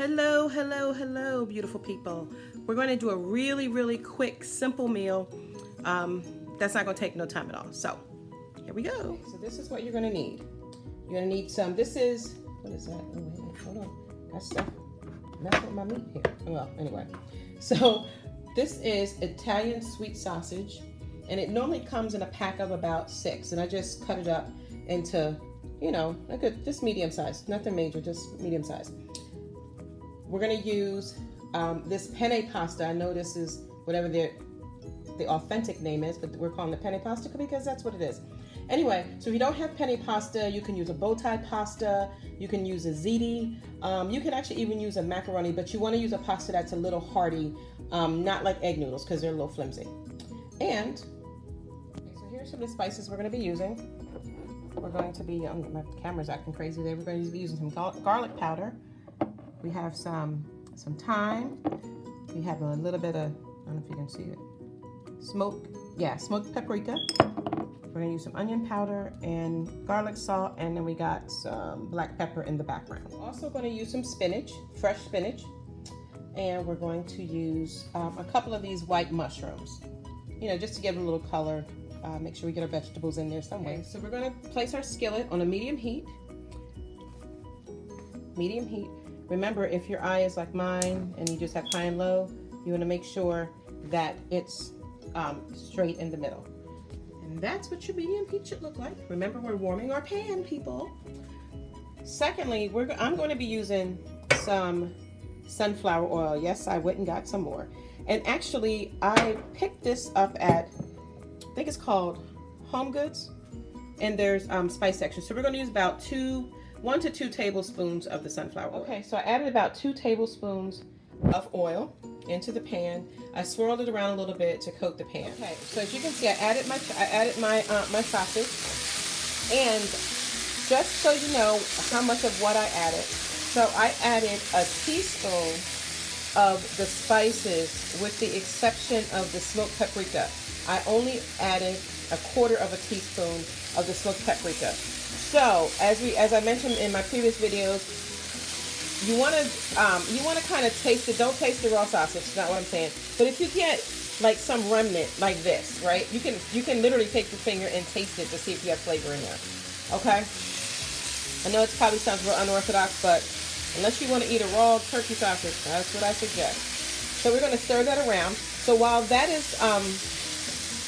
Hello, hello, hello, beautiful people. We're going to do a really, really quick, simple meal. That's not going to take no time at all. So, here we go. Okay, so this is what you're going to need. You're going to need some, this is, what is that? Oh, wait, hold on. Got stuff messing with my meat here. Well, anyway. So, this is Italian sweet sausage. And it normally comes in a pack of about 6. And I just cut it up into, you know, a good, just medium size. Nothing major, just medium size. We're going to use this penne pasta. I know this is whatever the authentic name is, but we're calling it penne pasta because that's what it is. Anyway, so if you don't have penne pasta, you can use a bow tie pasta, you can use a ziti, you can actually even use a macaroni, but you want to use a pasta that's a little hearty, not like egg noodles because they're a little flimsy. And, so here's some of the spices we're going to be using. We're going to be, my camera's acting crazy there, we're going to be using some garlic powder. We have some thyme. We have a little bit of, I don't know if you can see it, smoked paprika. We're gonna use some onion powder and garlic salt, and then we got some black pepper in the background. We're also gonna use some spinach, fresh spinach, and we're going to use a couple of these white mushrooms, you know, just to give it a little color. Make sure we get our vegetables in there some way. Okay, so we're gonna place our skillet on a medium heat. Medium heat. Remember, if your eye is like mine and you just have high and low, you want to make sure that it's straight in the middle. And that's what your medium heat should look like. Remember, we're warming our pan, people. Secondly, I'm going to be using some sunflower oil. Yes, I went and got some more. And actually, I picked this up at, I think it's called Home Goods. And there's spice section. So we're going to use about 1 to 2 tablespoons of the sunflower oil. Okay, so I added about 2 tablespoons of oil into the pan. I swirled it around a little bit to coat the pan. Okay, so as you can see, I added my sausage, and just so you know how much of what I added, so I added a teaspoon of the spices, with the exception of the smoked paprika. I only added 1/4 of a teaspoon of the smoked paprika. So, as I mentioned in my previous videos, you want to kind of taste it. Don't taste the raw sausage. That's not what I'm saying. But if you get like some remnant like this, right? You can literally take your finger and taste it to see if you have flavor in there. Okay? I know it probably sounds real unorthodox, but unless you want to eat a raw turkey sausage, that's what I suggest. So we're going to stir that around. So while that is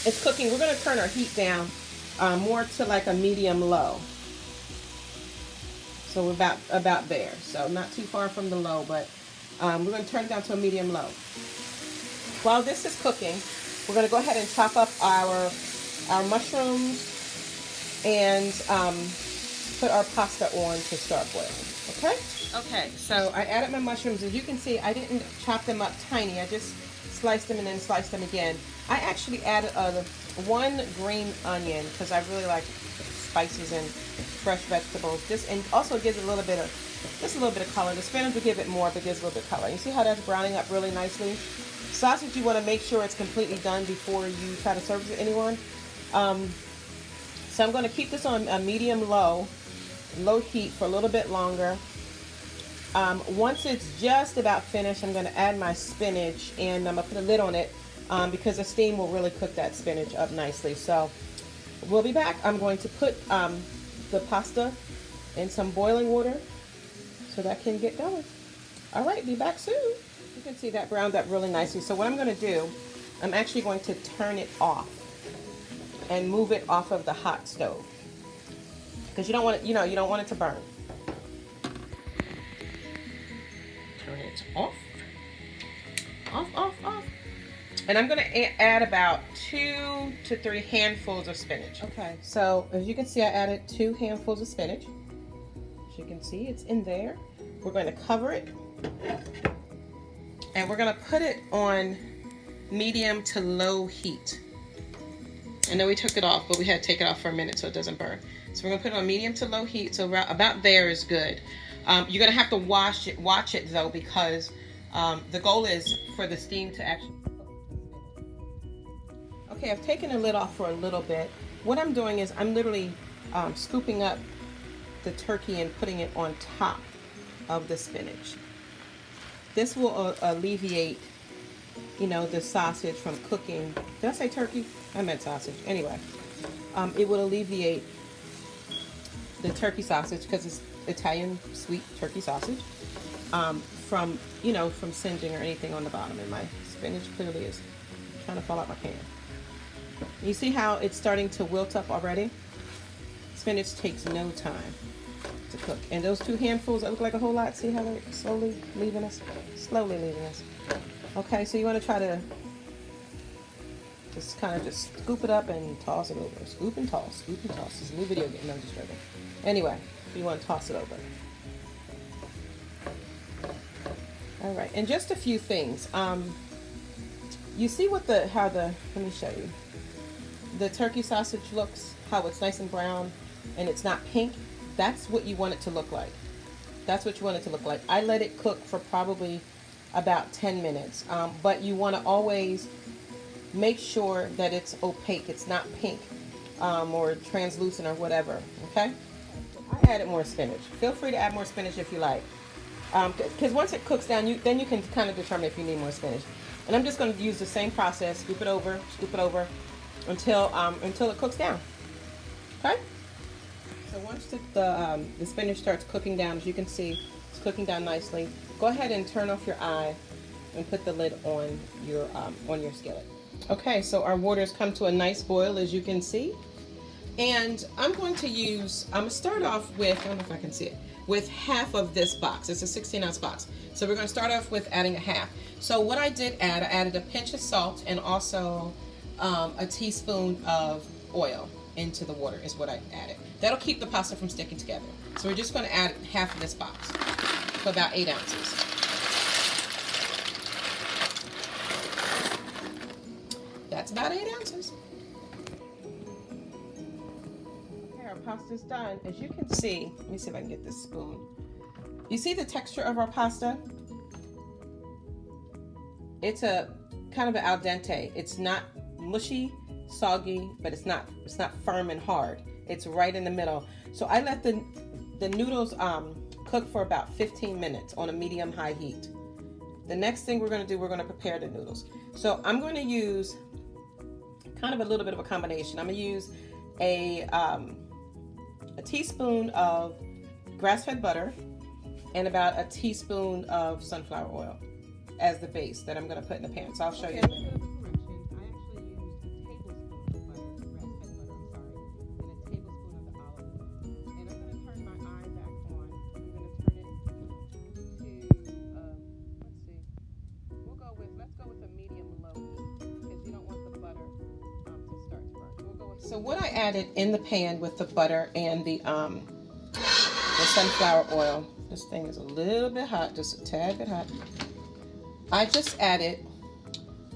it's cooking, we're going to turn our heat down more to like a medium low. So we're about there. So not too far from the low, but we're going to turn it down to a medium low. While this is cooking, we're going to go ahead and chop up our mushrooms and put our pasta on to start boiling. Okay? Okay, so I added my mushrooms. As you can see, I didn't chop them up tiny. I just sliced them and then sliced them again. I actually added 1 green onion because I really like spices and fresh vegetables. And also gives a little bit of color. The spinach will give it more, but gives a little bit of color. You see how that's browning up really nicely? Sausage, you want to make sure it's completely done before you try to serve it to anyone. So I'm going to keep this on a medium low heat for a little bit longer. Once it's just about finished, I'm going to add my spinach, and I'm going to put a lid on it because the steam will really cook that spinach up nicely. So we'll be back. I'm going to put the pasta in some boiling water so that can get going. All right, be back soon. You can see that browned up really nicely. So what I'm going to do, I'm actually going to turn it off and move it off of the hot stove because you don't want it, you don't want it to burn. Turn it off. Off. And I'm going to add about 2 to 3 handfuls of spinach. Okay, so as you can see, I added 2 handfuls of spinach. As you can see, it's in there. We're going to cover it. And we're going to put it on medium to low heat. I know we took it off, but we had to take it off for a minute so it doesn't burn. So we're going to put it on medium to low heat. So about there is good. You're going to have to watch it though, because the goal is for the steam to actually... Okay, I've taken the lid off for a little bit. What I'm doing is I'm literally scooping up the turkey and putting it on top of the spinach. This will alleviate, you know, the sausage from cooking. Did I say turkey? I meant sausage. Anyway, it will alleviate the turkey sausage, because it's Italian sweet turkey sausage, from, you know, from singeing or anything on the bottom. And my spinach clearly is trying to fall out my pan. You see how it's starting to wilt up already? Spinach takes no time to cook. And those 2 handfuls that look like a whole lot, see how they're slowly leaving us? Slowly leaving us. Okay, so you want to try to just kind of just scoop it up and toss it over. Scoop and toss, scoop and toss. It's a new video game, no, just joking. Anyway, you want to toss it over. All right, and just a few things. You see what let me show you. The turkey sausage looks, how it's nice and brown and it's not pink. That's what you want it to look like. That's what you want it to look like. I let it cook for probably about 10 minutes. But you want to always make sure that it's opaque. It's not pink or translucent or whatever. Okay? I added more spinach. Feel free to add more spinach if you like. Because once it cooks down, then you can kind of determine if you need more spinach. And I'm just going to use the same process. Scoop it over until it cooks down. Okay? So once the spinach starts cooking down, as you can see, it's cooking down nicely. Go ahead and turn off your eye and put the lid on your skillet. Okay, so our water's come to a nice boil, as you can see. And I'm going to start off with, I don't know if I can see it, with half of this box. It's a 16-ounce box. So we're going to start off with adding a half. So what I did I added a pinch of salt and also a teaspoon of oil into the water is what I added. That'll keep the pasta from sticking together. So we're just going to add half of this box, so about 8 ounces. That's about 8 ounces. Okay, our pasta's done. As you can see, let me see if I can get this spoon. You see the texture of our pasta? It's a kind of an al dente. It's not mushy, soggy, but it's not firm and hard. It's right in the middle. So I let the noodles cook for about 15 minutes on a medium-high heat. The next thing we're going to do, we're going to prepare the noodles. So I'm going to use kind of a little bit of a combination. I'm going to use a teaspoon of grass-fed butter and about a teaspoon of sunflower oil as the base that I'm going to put in the pan. So I'll show you. So what I added in the pan with the butter and the sunflower oil, this thing is a little bit hot, just a tad bit hot. I just added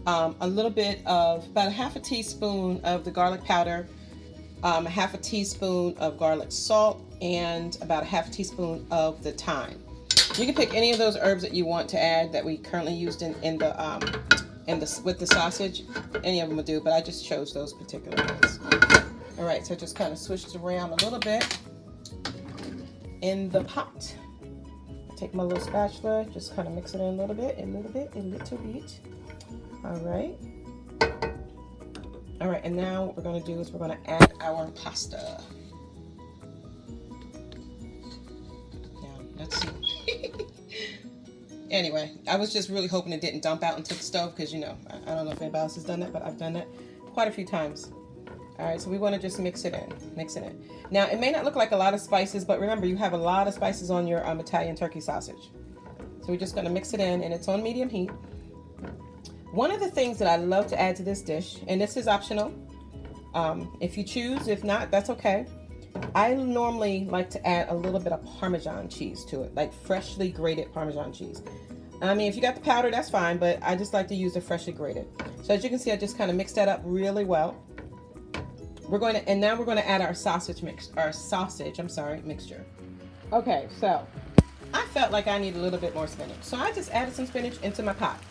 a little bit of, about a half a teaspoon of the garlic powder, a half a teaspoon of garlic salt, and about a half a teaspoon of the thyme. You can pick any of those herbs that you want to add that we currently used with the sausage. Any of them will do, but I just chose those particular ones. All right, so just kind of switch it around a little bit in the pot. Take my little spatula, just kind of mix it in a little bit, a little bit. All right. All right, and now what we're going to do is we're going to add our pasta. Now, let's see. Anyway, I was just really hoping it didn't dump out into the stove because, you know, I don't know if anybody else has done that, but I've done that quite a few times. All right, so we want to just mix it in. Now, it may not look like a lot of spices, but remember, you have a lot of spices on your Italian turkey sausage. So we're just going to mix it in, and it's on medium heat. One of the things that I love to add to this dish, and this is optional, if you choose, if not, that's okay. I normally like to add a little bit of Parmesan cheese to it, like freshly grated Parmesan cheese. I mean, if you got the powder, that's fine, but I just like to use the freshly grated. So as you can see, I just kind of mixed that up really well. Now we're going to add our sausage mixture. Okay, so I felt like I need a little bit more spinach, so I just added some spinach into my pot.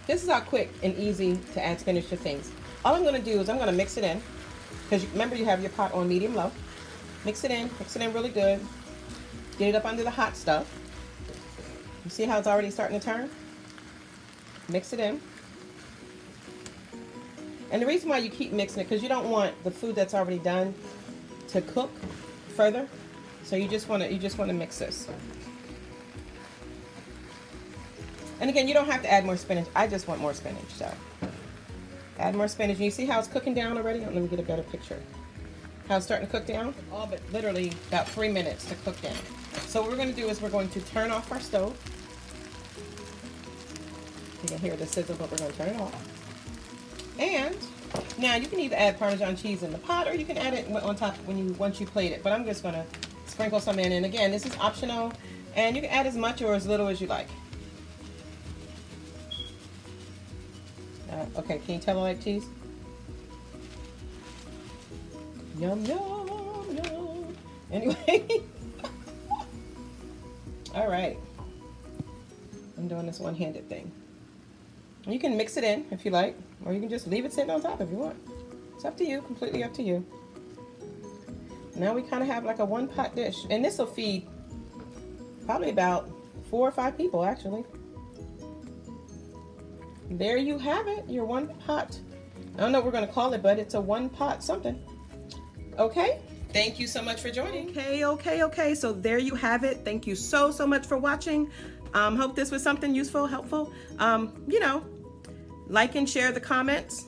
This is how quick and easy to add spinach to things. All I'm going to do is I'm going to mix it in, because remember you have your pot on medium-low. Mix it in really good. Get it up under the hot stuff. You see how it's already starting to turn? Mix it in. And the reason why you keep mixing it, because you don't want the food that's already done to cook further. So you just want to mix this. And again, you don't have to add more spinach. I just want more spinach, so add more spinach. And you see how it's cooking down already? Let me get a better picture. How it's starting to cook down? All but literally about 3 minutes to cook down. So what we're going to do is we're going to turn off our stove. You can hear the sizzle, but we're going to turn it off. And now you can either add Parmesan cheese in the pot, or you can add it on top once you plate it. But I'm just going to sprinkle some in. And again, this is optional, and you can add as much or as little as you like. Okay, can you tell I like cheese? Yum, yum, yum. Anyway. All right. I'm doing this one-handed thing. You can mix it in if you like, or you can just leave it sitting on top if you want. It's up to you, completely up to you. Now we kind of have like a one-pot dish, and this will feed probably about 4 or 5 people actually. There you have it, your one pot. I don't know what we're gonna call it, but it's a one pot something. Okay, thank you so much for joining. Okay, so there you have it. Thank you so much for watching. Hope this was something useful, helpful. You know, like and share the comments.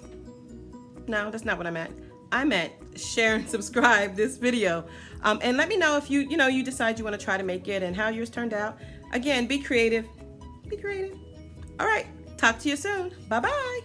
No, that's not what I meant. I meant share and subscribe this video. And let me know if you decide you want to try to make it and how yours turned out. Again, be creative. Be creative. All right. Talk to you soon. Bye-bye.